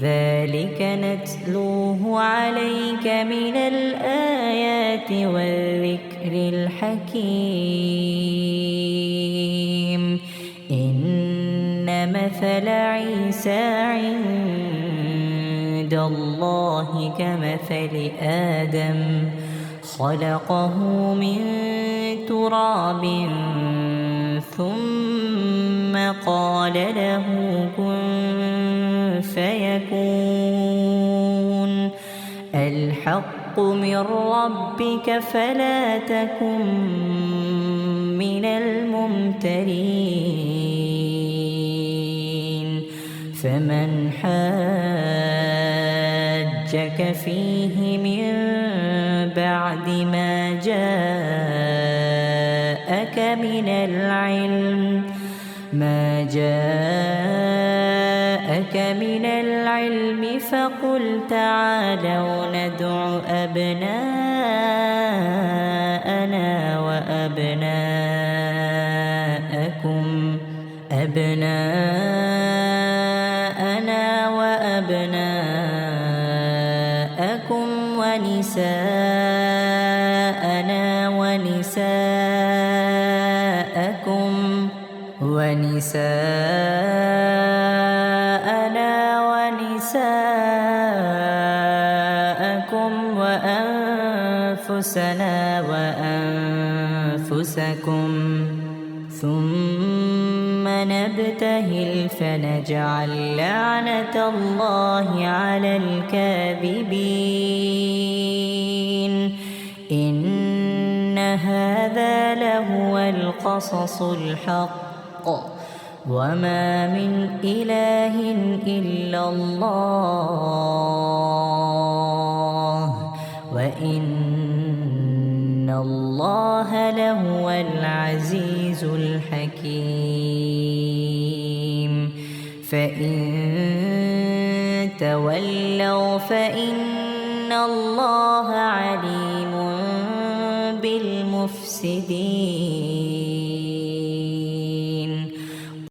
ذلك نتلوه عليك من الآيات والذكر الحكيم إن مثل عيسى عند الله كمثل آدم خلقه من تراب ثم قال له كن فيكون الحق من ربك فلا تكن من الممترين فمن حاجك فيه من بعد ما جاءك من العلم فقل تعالوا ندع أبناءنا وأبناءكم ونساءكم وأنفسكم ثم نبتهل فنجعل لعنة الله على الكاذبين إن هذا لهو القصص الحق وما من إله إلا الله وإن الله لهو العزيز الحكيم فإن تولوا فإن الله عليم بالمفسدين